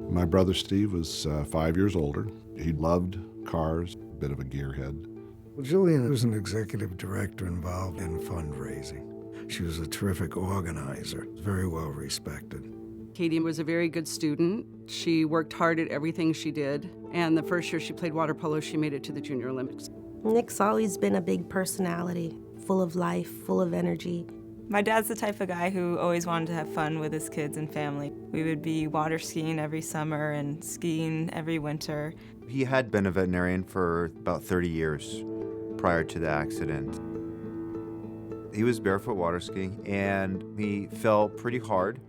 My brother Steve was 5 years older. He loved cars, a bit of a gearhead. Well, Jillian was an executive director involved in fundraising. She was a terrific organizer, very well respected. Katie was a very good student. She worked hard at everything she did, and the first year she played water polo, she made it to the Junior Olympics. Nick's always been a big personality, full of life, full of energy. My dad's the type of guy who always wanted to have fun with his kids and family. We would be water skiing every summer and skiing every winter. He had been a veterinarian for about 30 years prior to the accident. He was barefoot water skiing, and he fell pretty hard.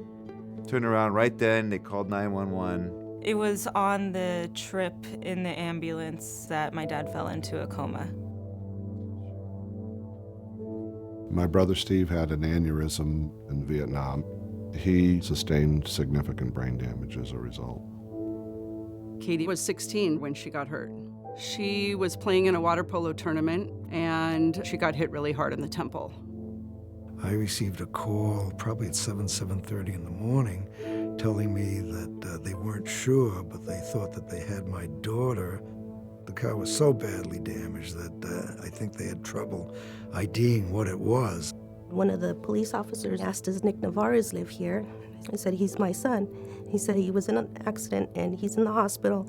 Turned around right then, they called 911. It was on the trip in the ambulance that my dad fell into a coma. My brother Steve had an aneurysm in Vietnam. He sustained significant brain damage as a result. Katie was 16 when she got hurt. She was playing in a water polo tournament, and she got hit really hard in the temple. I received a call probably at 7:30 in the morning telling me that they weren't sure, but they thought that they had my daughter. The car was so badly damaged that I think they had trouble IDing what it was. One of the police officers asked, does Nick Navarez live here? I said, he's my son. He said he was in an accident and he's in the hospital.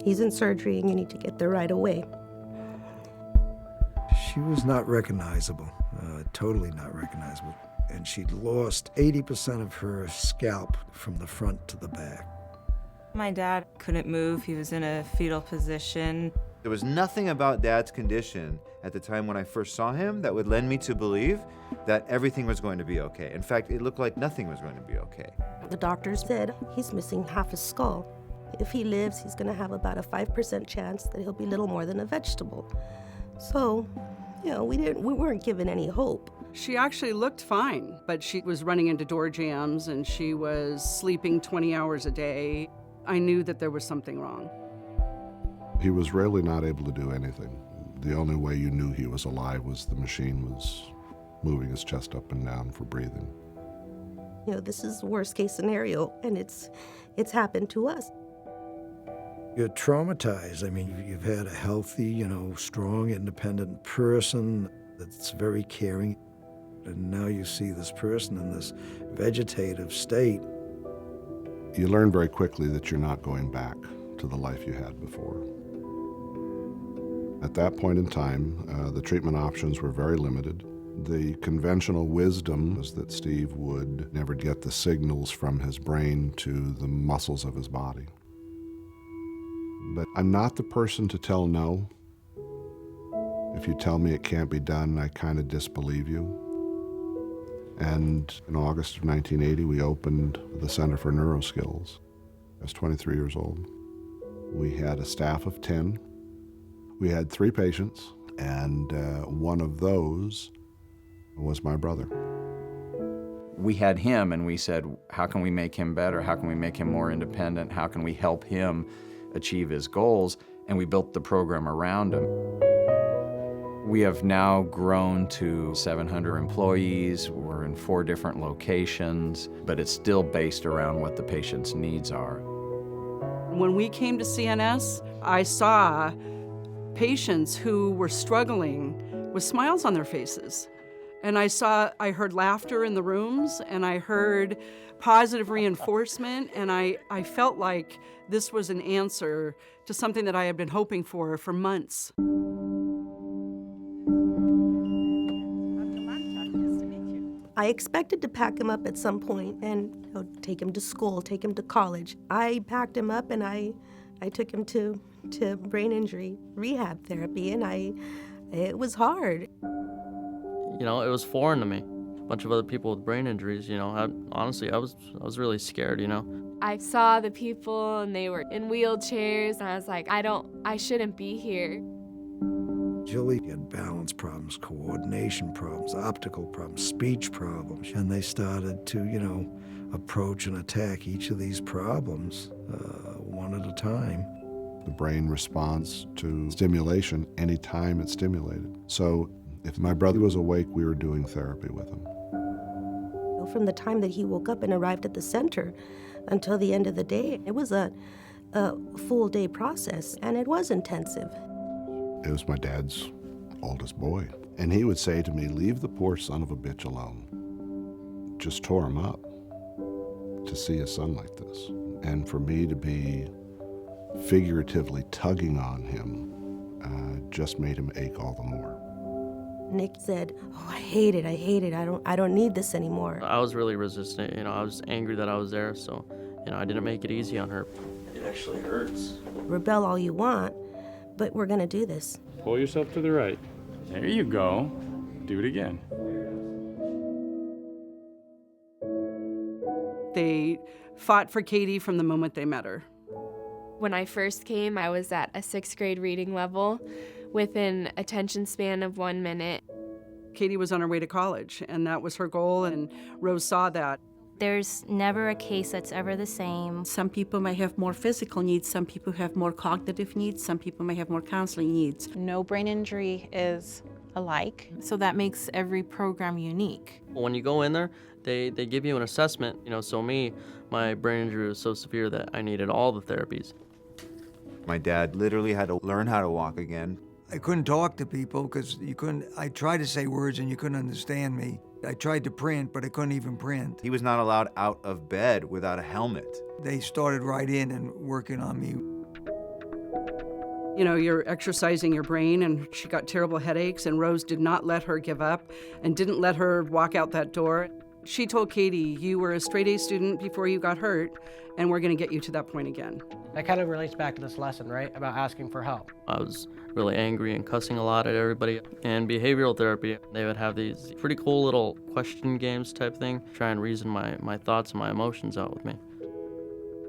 He's in surgery and you need to get there right away. She was not recognizable, totally not recognizable. And she'd lost 80% of her scalp from the front to the back. My dad couldn't move. He was in a fetal position. There was nothing about Dad's condition at the time when I first saw him that would lend me to believe that everything was going to be okay. In fact, it looked like nothing was going to be okay. The doctors said he's missing half his skull. If he lives, he's going to have about a 5% chance that he'll be little more than a vegetable. So, you know, we weren't given any hope. She actually looked fine, but she was running into door jams and she was sleeping 20 hours a day. I knew that there was something wrong. He was rarely not able to do anything. The only way you knew he was alive was the machine was moving his chest up and down for breathing. You know, this is the worst case scenario, and it's happened to us. You're traumatized. I mean, you've had a healthy, strong, independent person that's very caring, and now you see this person in this vegetative state. You learn very quickly that you're not going back to the life you had before. At that point in time, the treatment options were very limited. The conventional wisdom was that Steve would never get the signals from his brain to the muscles of his body. But I'm not the person to tell no. If you tell me it can't be done, I kind of disbelieve you. And in August of 1980, we opened the Center for Neuro Skills. I was 23 years old. We had a staff of 10. We had 3 patients, and one of those was my brother. We had him, and we said, how can we make him better? How can we make him more independent? How can we help him achieve his goals? And we built the program around him. We have now grown to 700 employees. We're in 4 different locations, but it's still based around what the patient's needs are. When we came to CNS, I saw patients who were struggling with smiles on their faces. And I heard laughter in the rooms, and I heard positive reinforcement, and I felt like this was an answer to something that I had been hoping for months. I expected to pack him up at some point and take him to school, take him to college. I packed him up and I took him to brain injury rehab therapy, and it was hard. It was foreign to me. A bunch of other people with brain injuries, honestly, I was really scared, I saw the people and they were in wheelchairs, and I was like, I shouldn't be here. Jilly had balance problems, coordination problems, optical problems, speech problems, and they started to, approach and attack each of these problems one at a time. The brain responds to stimulation anytime it's stimulated. So if my brother was awake, we were doing therapy with him. from the time that he woke up and arrived at the center until the end of the day. It was a full day process, and it was intensive. It was my dad's oldest boy. And he would say to me, "Leave the poor son of a bitch alone." Just tore him up to see a son like this. And for me to be figuratively tugging on him just made him ache all the more. Nick said, "Oh, I hate it. I don't need this anymore." I was really resistant. I was angry that I was there, so I didn't make it easy on her. It actually hurts. Rebel all you want, but we're gonna do this. Pull yourself to the right. There you go. Do it again. They fought for Katie from the moment they met her. When I first came, I was at a 6th grade reading level with an attention span of 1 minute. Katie was on her way to college, and that was her goal, and Rose saw that. There's never a case that's ever the same. Some people may have more physical needs, some people have more cognitive needs, some people may have more counseling needs. No brain injury is alike, so that makes every program unique. When you go in there, they give you an assessment. So my brain injury was so severe that I needed all the therapies. My dad literally had to learn how to walk again. I couldn't talk to people because I tried to say words and you couldn't understand me. I tried to print, but I couldn't even print. He was not allowed out of bed without a helmet. They started right in and working on me. You're exercising your brain, and she got terrible headaches, and Rose did not let her give up and didn't let her walk out that door. She told Katie, "You were a straight A student before you got hurt, and we're going to get you to that point again." That kind of relates back to this lesson, right? About asking for help. I was really angry and cussing a lot at everybody. And behavioral therapy, they would have these pretty cool little question games type thing, try and reason my thoughts and my emotions out with me.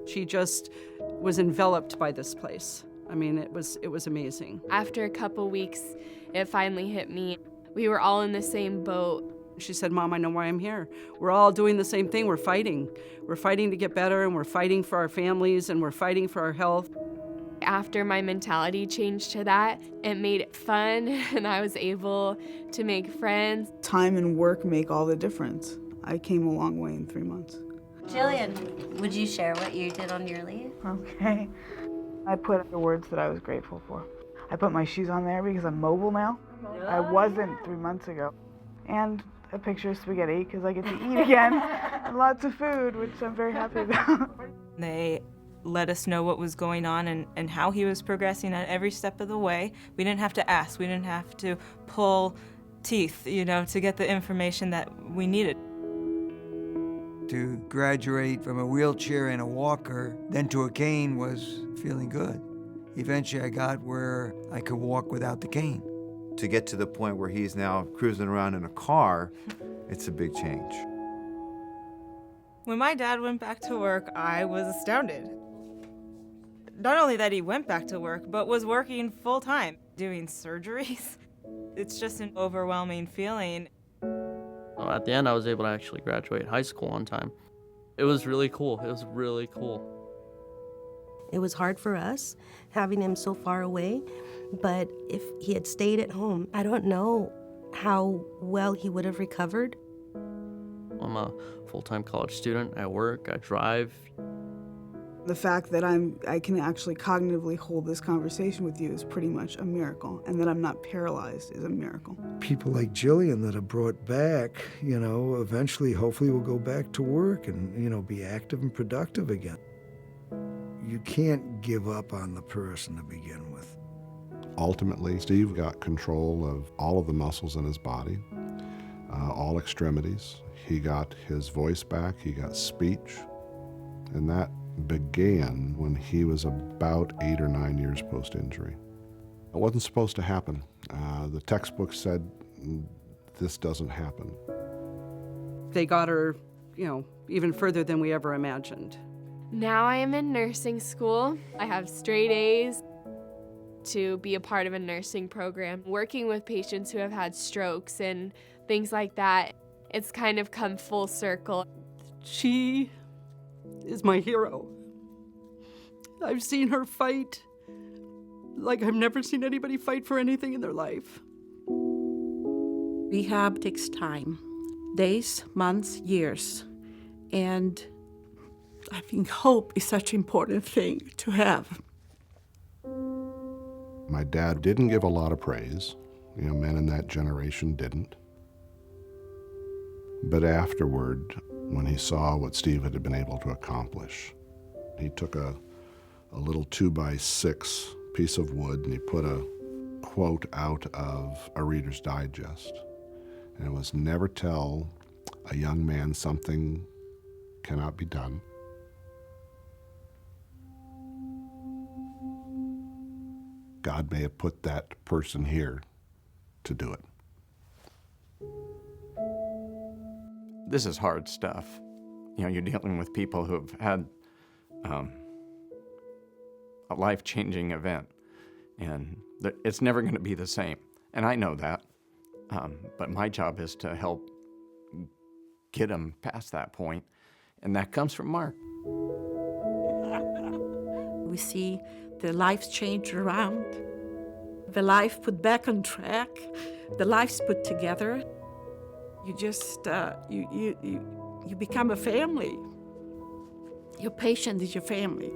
She just was enveloped by this place. It was amazing. After a couple weeks, it finally hit me. We were all in the same boat. She said, "Mom, I know why I'm here. We're all doing the same thing. We're fighting. We're fighting to get better, and we're fighting for our families, and we're fighting for our health." After my mentality changed to that, it made it fun, and I was able to make friends. Time and work make all the difference. I came a long way in 3 months. Jillian, would you share what you did on your leave? Okay. I put the words that I was grateful for. I put my shoes on there because I'm mobile now. I wasn't 3 months ago. And a picture of spaghetti because I get to eat again and lots of food, which I'm very happy about. They let us know what was going on and how he was progressing at every step of the way. We didn't have to ask. We didn't have to pull teeth, to get the information that we needed. To graduate from a wheelchair and a walker, then to a cane was feeling good. Eventually I got where I could walk without the cane. To get to the point where he's now cruising around in a car, it's a big change. When my dad went back to work, I was astounded. Not only that he went back to work, but was working full-time, doing surgeries. It's just an overwhelming feeling. At the end, I was able to actually graduate high school on time. It was really cool. It was really cool. It was hard for us, having him so far away, but if he had stayed at home, I don't know how well he would have recovered. I'm a full-time college student. I work, I drive. The fact that I can actually cognitively hold this conversation with you is pretty much a miracle, and that I'm not paralyzed is a miracle. People like Jillian that are brought back, eventually, hopefully will go back to work and, be active and productive again. You can't give up on the person to begin with. Ultimately, Steve got control of all of the muscles in his body, all extremities. He got his voice back, he got speech, and that began when he was about 8 or 9 years post-injury. It wasn't supposed to happen. The textbook said this doesn't happen. They got her, even further than we ever imagined. Now I am in nursing school. I have straight A's to be a part of a nursing program, working with patients who have had strokes and things like that. It's kind of come full circle. She is my hero. I've seen her fight like I've never seen anybody fight for anything in their life. Rehab takes time. days, months, years. And I think hope is such an important thing to have. My dad didn't give a lot of praise. Men in that generation didn't. But afterward, when he saw what Steve had been able to accomplish, he took a little 2x6 piece of wood and he put a quote out of a Reader's Digest. And it was, "Never tell a young man something cannot be done. God may have put that person here to do it." This is hard stuff. You're dealing with people who have had a life-changing event, and it's never going to be the same. And I know that, but my job is to help get them past that point, and that comes from Mark. We see the lives change around, the life put back on track, the lives put together. You just, you become a family. Your patient is your family.